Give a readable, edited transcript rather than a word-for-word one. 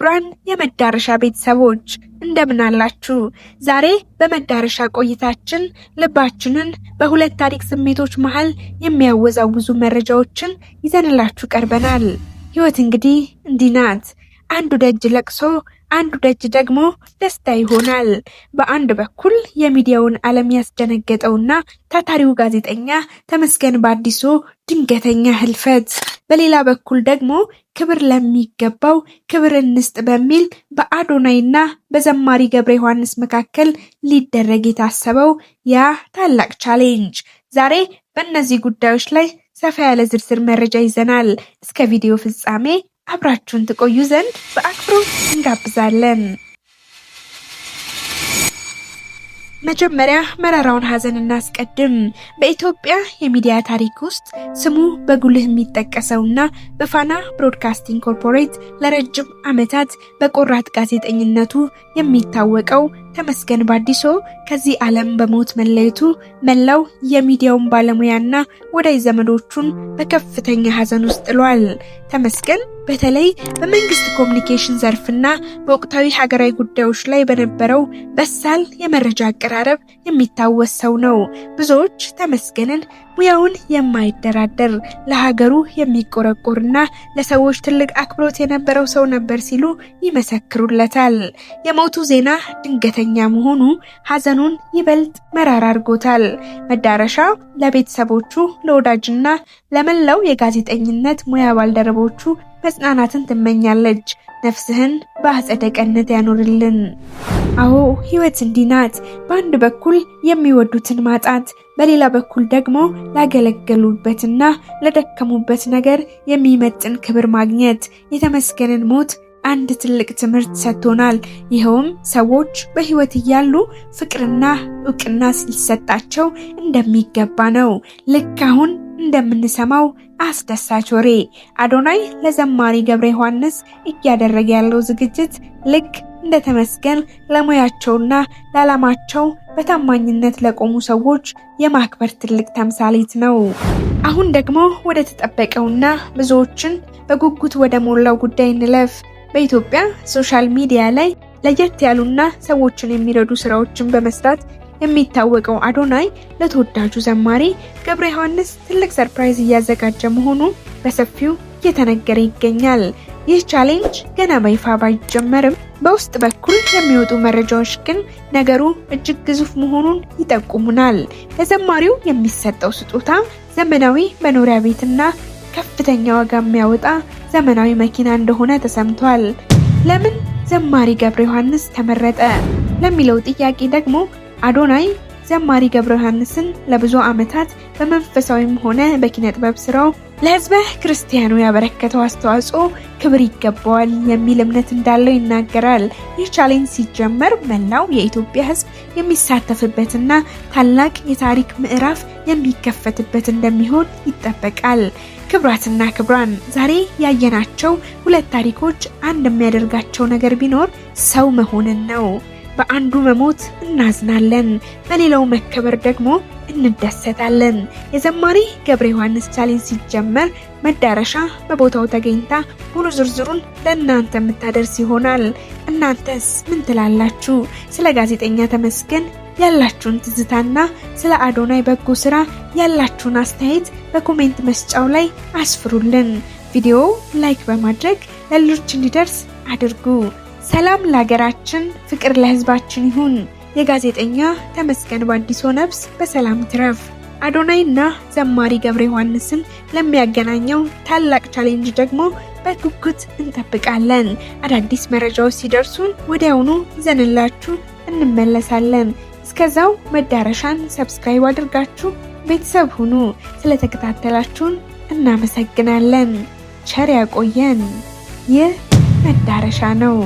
ክቡራን የመዳረሻ ቤተሰቦች እንደምን አላችሁ? ዛሬ በመዳረሻ ቆይታችን ልባችንን በሁለት ታሪክ ስሜቶች መሃል የሚያወዛውዙ መረጃዎችን ይዘንላችሁ ቀርበናል። ህይወት እንግዲህ እንዲህ ናት። አንዱ ደጅ ለቅሶ፣ አንዱ ደጅ ደግሞ ደስታ ይሆናል። በአንድ በኩል የሚዲያውን ዓለም ያስደነገጠውና ታታሪው ጋዜጠኛ ተመስገን በአዲሱ ድንገተኛ ህልፈት፣ በሌላ በኩል ደግሞ ክብር ለሚገባው ክብር እንስጥ በሚል በአዶናይና በዘማሪ ገብረ ዮሐንስ መካከል ሊደረግ የታሰበው ያ ታላቅ ቻሌንጅ። ዛሬ በእነዚህ ጉዳዮች ላይ ሰፋ ያለ ዝርዝር መረጃ ይዘናል። እስከ ቪዲዮ ፍጻሜ አብራችሁን ትቆዩ ዘንድ በአክብሮት እንጋብዛለን። መጀመሪያ መራራውን ሀዘን እናስቀድም። በኢትዮጵያ የሚዲያ ታሪክ ውስጥ ስሙ በጉልህ የሚጠቀሰውና በፋና ብሮድካስቲንግ ኮርፖሬት ለረጅም ዓመታት በቆራጥ ጋዜጠኝነቱ የሚታወቀው ተመስገን በአዲሱ ከዚህ ዓለም በሞት መለየቱ መላው የሚዲያውን ባለሙያና ወዳጅ ዘመዶቹን በከፍተኛ ሀዘን ውስጥ ጥሏል። ተመስገን በተለይ በመንግስት ኮሙኒኬሽን ዘርፍና በወቅታዊ ሀገራዊ ጉዳዮች ላይ በነበረው በሳል የመረጃ አቀራረብ የሚታወስ ሰው ነው። ብዙዎች ተመስገንን ሙያውን የማይደራደር ለሀገሩ የሚቆረቆርና ለሰዎች ትልቅ አክብሮት የነበረው ሰው ነበር ሲሉ ይመሰክሩለታል። የሞቱ ዜና ድንገተኛ መሆኑ ሀዘኑን ይበልጥ መራራ አድርጎታል። መዳረሻ ለቤተሰቦቹ፣ ለወዳጅና ለመላው የጋዜጠኝነት ሙያ ባልደረቦቹ መጽናናትን ትመኛለች። ነፍስህን በአጸደ ገነት ያኖርልን። አዎ ህይወት እንዲህ ናት። በአንድ በኩል የሚወዱትን ማጣት፣ በሌላ በኩል ደግሞ ላገለገሉበትና ለደከሙበት ነገር የሚመጥን ክብር ማግኘት። የተመስገንን ሞት አንድ ትልቅ ትምህርት ሰጥቶናል። ይኸውም ሰዎች በህይወት እያሉ ፍቅርና እውቅና ሲሰጣቸው እንደሚገባ ነው። ልክ አሁን እንደምንሰማው አስደሳች ወሬ አዶናይ ለዘማሪ ገብረ ዮሐንስ እያደረገ ያለው ዝግጅት ልክ እንደ ተመስገን ለሙያቸውና ለዓላማቸው በታማኝነት ለቆሙ ሰዎች የማክበር ትልቅ ተምሳሌት ነው። አሁን ደግሞ ወደ ተጠበቀውና ብዙዎችን በጉጉት ወደ ሞላው ጉዳይ እንለፍ። በኢትዮጵያ ሶሻል ሚዲያ ላይ ለየት ያሉና ሰዎችን የሚረዱ ስራዎችን በመስራት የሚታወቀው አዶናይ ለተወዳጁ ዘማሪ ገብረ ዮሐንስ ትልቅ ሰርፕራይዝ እያዘጋጀ መሆኑ በሰፊው እየተነገረ ይገኛል። ይህ ቻሌንጅ ገና በይፋ ባይጀመርም በውስጥ በኩል የሚወጡ መረጃዎች ግን ነገሩ እጅግ ግዙፍ መሆኑን ይጠቁሙናል። ለዘማሪው የሚሰጠው ስጦታ ዘመናዊ መኖሪያ ቤትና ከፍተኛ ዋጋ የሚያወጣ ዘመናዊ መኪና እንደሆነ ተሰምቷል። ለምን ዘማሪ ገብረ ዮሐንስ ተመረጠ ለሚለው ጥያቄ ደግሞ አዶናይ ዘማሪ ገብረ ዮሐንስን ለብዙ ዓመታት በመንፈሳዊም ሆነ በኪነ ጥበብ ስራው ለህዝበ ክርስቲያኑ ያበረከተው አስተዋጽኦ ክብር ይገባዋል የሚል እምነት እንዳለው ይናገራል። ይህ ቻሌንጅ ሲጀመር መላው የኢትዮጵያ ህዝብ የሚሳተፍበትና ታላቅ የታሪክ ምዕራፍ የሚከፈትበት እንደሚሆን ይጠበቃል። ክብራትና ክብራን ዛሬ ያየናቸው ሁለት ታሪኮች አንድ የሚያደርጋቸው ነገር ቢኖር ሰው መሆንን ነው። በአንዱ መሞት እናዝናለን፣ በሌላው መከበር ደግሞ እንደሰታለን። የዘማሪ ገብረ ዮሐንስ ቻሌንጅ ሲጀመር መዳረሻ በቦታው ተገኝታ ሙሉ ዝርዝሩን ለእናንተ የምታደርስ ይሆናል። እናንተስ ምን ትላላችሁ? ስለ ጋዜጠኛ ተመስገን ያላችሁን ትዝታና ስለ አዶናይ በጎ ስራ ያላችሁን አስተያየት በኮሜንት መስጫው ላይ አስፍሩልን። ቪዲዮ ላይክ በማድረግ ለሌሎች እንዲደርስ አድርጉ። ሰላም ለሀገራችን፣ ፍቅር ለህዝባችን ይሁን። የጋዜጠኛ ተመስገን በአዲሱ ነፍስ በሰላም ትረፍ። አዶናይና ዘማሪ ገብረ ዮሐንስን ለሚያገናኘው ታላቅ ቻሌንጅ ደግሞ በጉጉት እንጠብቃለን። አዳዲስ መረጃዎች ሲደርሱን ወዲያውኑ ይዘንላችሁ እንመለሳለን። እስከዛው መዳረሻን ሰብስክራይብ አድርጋችሁ ቤተሰብ ሁኑ። ስለተከታተላችሁን እናመሰግናለን። ቸር ያቆየን። ይህ መዳረሻ ነው።